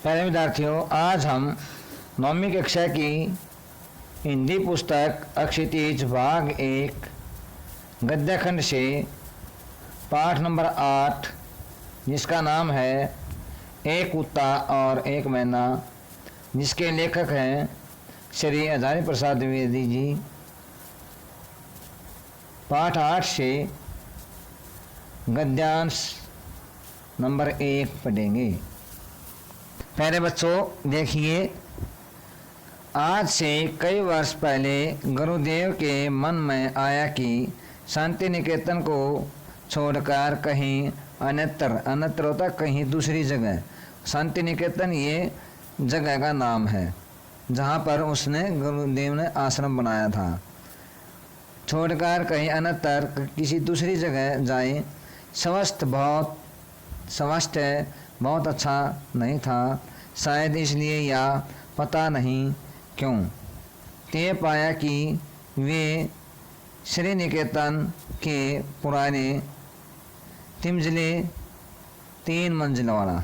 प्यारे विद्यार्थियों, आज हम 9वीं कक्षा की हिंदी पुस्तक अक्षितिज भाग 1 गद्यखंड से पाठ नंबर 8, जिसका नाम है एक कुत्ता और एक मैना, जिसके लेखक हैं श्री हजारी प्रसाद द्विवेदी जी। पाठ 8 से गद्यांश नंबर 1 पढ़ेंगे। पहले बच्चों देखिए, आज से कई वर्ष पहले गुरुदेव के मन में आया कि शांति निकेतन को छोड़कर कहीं अन्यत्र होता कहीं दूसरी जगह, शांति निकेतन ये जगह का नाम है जहाँ पर उसने गुरुदेव ने आश्रम बनाया था। छोड़कर कहीं अन्यत्र किसी दूसरी जगह जाए, स्वास्थ्य बहुत अच्छा नहीं था, शायद इसलिए या पता नहीं क्यों। तय पाया कि वे श्री निकेतन के पुराने तिमजले 3 मंजिल वाला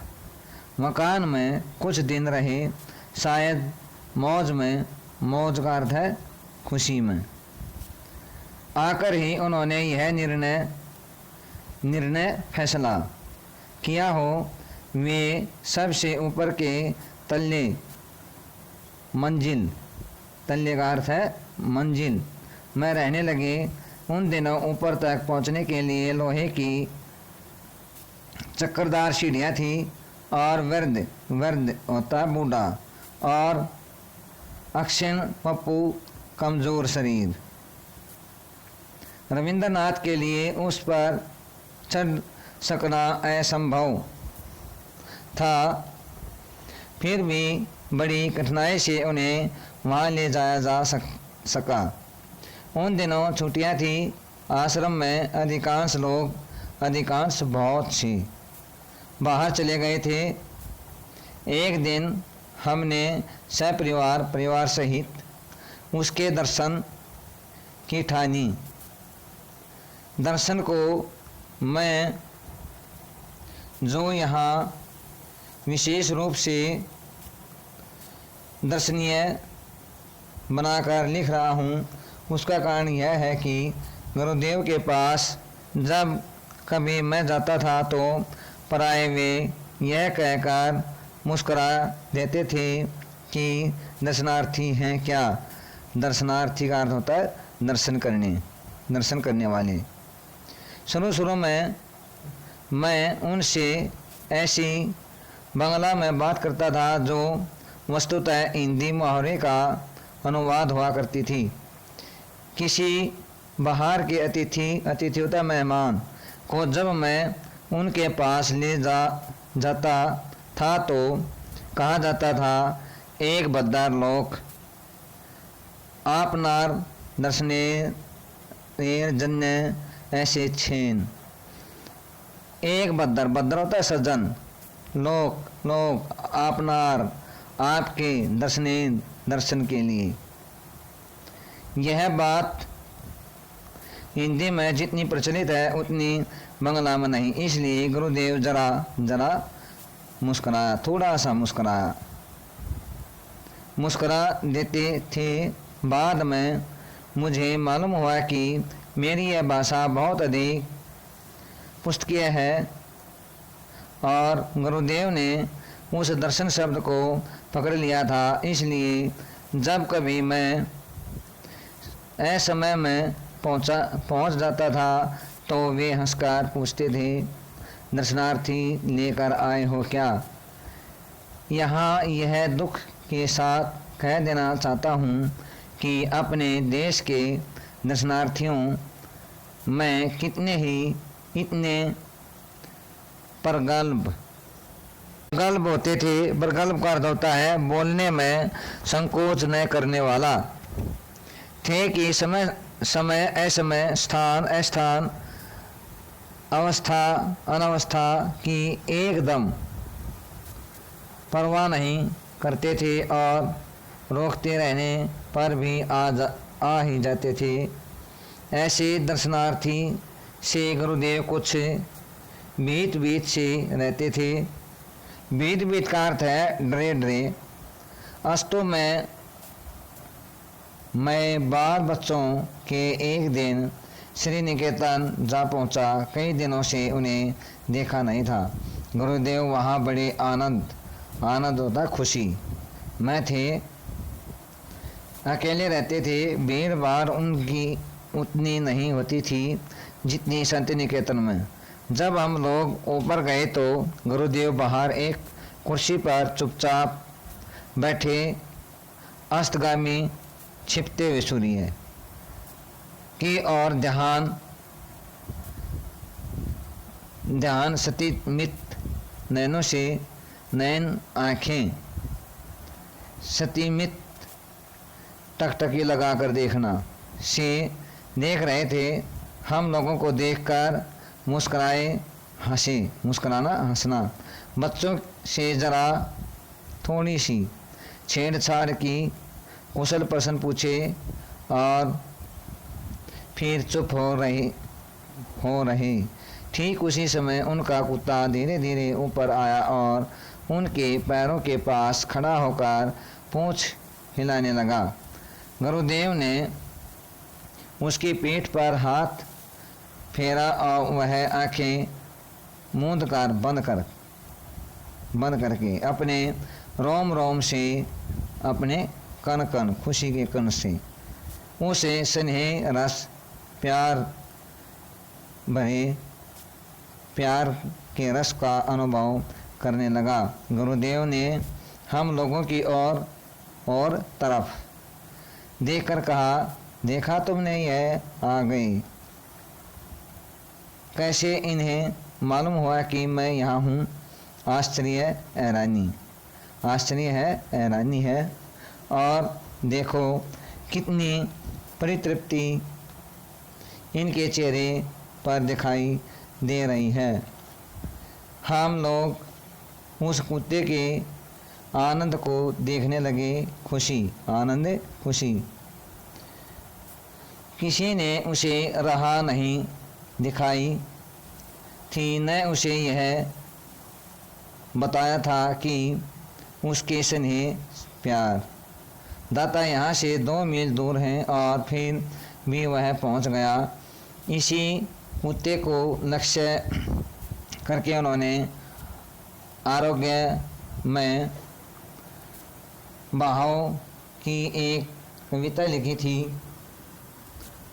मकान में कुछ दिन रहे, शायद मौज का अर्थ है खुशी में। आकर ही उन्होंने यह निर्णय फैसला किया हो वे सबसे ऊपर के तल्ले का अर्थ है मंजिल में रहने लगे। उन दिनों ऊपर तक पहुंचने के लिए लोहे की चक्करदार सीढ़ियाँ थी और वृद्ध होता बूढ़ा और अक्षण पप्पू कमजोर शरीर। रविंद्रनाथ के लिए उस पर चढ़ सकना असंभव था, फिर भी बड़ी कठिनाई से उन्हें वहाँ ले जाया जा सका। उन दिनों छुट्टियाँ थी, आश्रम में अधिकांश बहुत सी बाहर चले गए थे। एक दिन हमने परिवार सहित उसके दर्शन की ठानी। दर्शन को मैं जो यहाँ विशेष रूप से दर्शनीय बनाकर लिख रहा हूँ, उसका कारण यह है कि गुरुदेव के पास जब कभी मैं जाता था तो पराए वे यह कहकर मुस्कुरा देते थे कि दर्शनार्थी हैं क्या। दर्शनार्थी का अर्थ होता है दर्शन करने वाले। शुरू में मैं उनसे ऐसी बांग्ला में बात करता था जो वस्तुतः हिंदी मुहावरे का अनुवाद हुआ करती थी। किसी बाहर के अतिथि होता मेहमान को जब मैं उनके पास ले जाता था तो कहा जाता था, एक बद्दार लोक आपनार दर्शने जन्य ऐसे छेन। एक बद्दर होता है सज्जन, लोग आपनार आपके दर्शन के लिए। यह बात हिंदी में जितनी प्रचलित है उतनी बांग्ला में नहीं, इसलिए गुरुदेव जरा मुस्कुराया, थोड़ा सा मुस्कुरा देते थे। बाद में मुझे मालूम हुआ कि मेरी यह भाषा बहुत अधिक पुस्तकीय है और गुरुदेव ने उस दर्शन शब्द को पकड़ लिया था। इसलिए जब कभी मैं असमय में पहुंच जाता था तो वे हंसकर पूछते थे, दर्शनार्थी लेकर आए हो क्या। यहाँ यह दुख के साथ कह देना चाहता हूँ कि अपने देश के दर्शनार्थियों में इतने प्रगल्भ होते थे। प्रगल्भ का अर्थ होता है बोलने में संकोच न करने वाला थे कि समय असमय, स्थान अस्थान, अवस्था अनवस्था की एकदम परवाह नहीं करते थे और रोकते रहने पर भी आ ही जाते थे। ऐसे दर्शनार्थी से गुरुदेव कुछ बीत से रहते थे, बीत बीत का अर्थ है डरे डरे। अस्तु मैं बाल बच्चों के एक दिन श्री निकेतन जा पहुंचा। कई दिनों से उन्हें देखा नहीं था। गुरुदेव वहाँ बड़े आनंद होता खुशी में थे। अकेले रहते थे। भीड़ भाड़ उनकी उतनी नहीं होती थी जितनी शांति निकेतन में। जब हम लोग ऊपर गए तो गुरुदेव बाहर एक कुर्सी पर चुपचाप बैठे अस्तगामी छिपते हुए सूर्य की और ध्यान सतीमित नैनों से नैन आँखें सतीमित टकटकी लगाकर देखना से देख रहे थे। हम लोगों को देखकर मुस्कुराना हंसना। बच्चों से ज़रा थोड़ी सी छेड़छाड़ की, कुशल प्रश्न पूछे और फिर चुप हो रहे। ठीक उसी समय उनका कुत्ता धीरे धीरे ऊपर आया और उनके पैरों के पास खड़ा होकर पूंछ हिलाने लगा। गुरुदेव ने उसकी पीठ पर हाथ फेरा और वह आंखें मूंद कर बंद करके अपने रोम रोम से, अपने कण कण खुशी के कण से उसे स्नेह रस प्यार के रस का अनुभव करने लगा। गुरुदेव ने हम लोगों की और तरफ देखकर कहा, देखा तुमने, यह आ गई। कैसे इन्हें मालूम हुआ कि मैं यहाँ हूँ? आश्चर्य हैरानी है। और देखो कितनी परितृप्ति इनके चेहरे पर दिखाई दे रही है। हम लोग उस कुत्ते के आनंद को देखने लगे। खुशी। किसी ने उसे राह नहीं दिखाई थी, न उसे यह बताया था कि उसके स्नेह प्यार दाता यहाँ से 2 मील दूर हैं। और फिर भी वह पहुँच गया। इसी कुत्ते को लक्ष्य करके उन्होंने आरोग्य में भाव की एक कविता लिखी थी।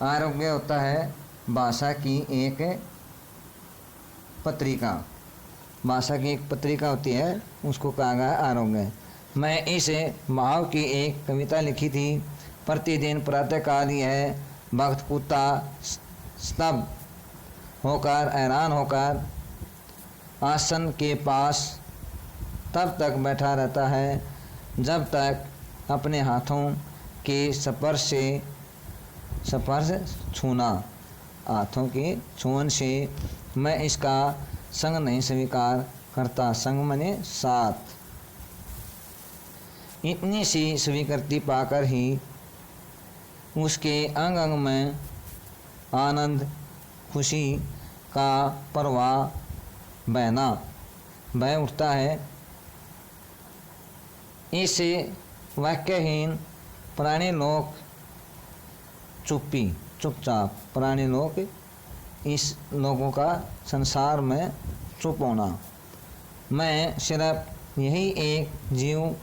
आरोग्य होता है भाषा की एक पत्रिका। भाषा की एक पत्रिका होती है, उसको कहा गया आरोग्य। मैं इस भाव की एक कविता लिखी थी। प्रतिदिन प्रातःकाल यह भक्त कुत्ता स्तब्ध होकर, हैरान होकर आसन के पास तब तक बैठा रहता है जब तक अपने हाथों के स्पर्श छूना, हाथों के छुअन से मैं इसका संग नहीं स्वीकार करता। संग मने साथ। इतनी सी स्वीकृति पाकर ही उसके अंग अंग में आनंद खुशी का प्रवाह बह उठता है। इस वाक्यहीन प्राणी लोक चुपचाप, प्राणी लोक इस लोगों का संसार में चुप होना। मैं सिर्फ यही एक जीव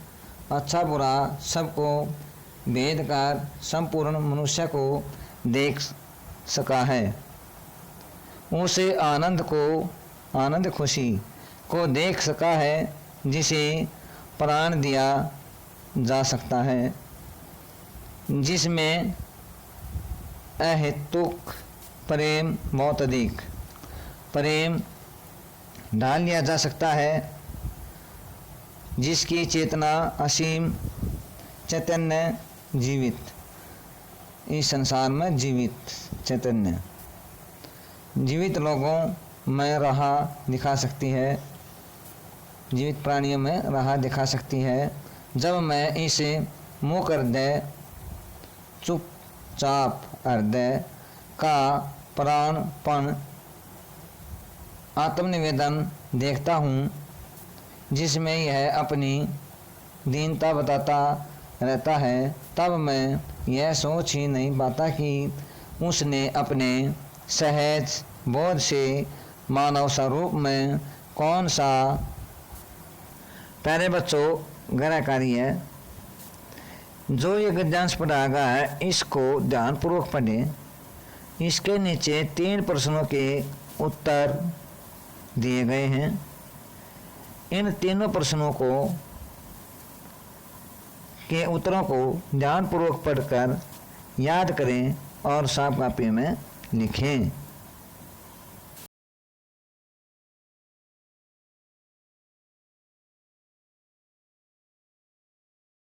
अच्छा बुरा सबको भेद कर संपूर्ण मनुष्य को देख सका है। उसे आनंद खुशी को देख सका है जिसे प्राण दिया जा सकता है, जिसमें अहेतुक प्रेम बहुत अधिक प्रेम ढाल लिया जा सकता है, जिसकी चेतना असीम चैतन्य जीवित, इस संसार में जीवित चैतन्य जीवित लोगों में राह दिखा सकती है, जीवित प्राणियों में राह दिखा सकती है। जब मैं इसे मुख हृदय चुपचाप हृदय का प्राणपण आत्मनिवेदन देखता हूँ, जिसमें यह अपनी दीनता बताता रहता है, तब मैं यह सोच ही नहीं पाता कि उसने अपने सहज बोध से मानव स्वरूप में कौन सा। प्यारे बच्चों, गहरा कार्य है। जो ये गद्यांश पढ़ा गया है इसको ध्यानपूर्वक पढ़ें। इसके नीचे 3 प्रश्नों के उत्तर दिए गए हैं। इन तीनों प्रश्नों को के उत्तरों को ध्यानपूर्वक पढ़कर याद करें और साफ कॉपी में लिखें।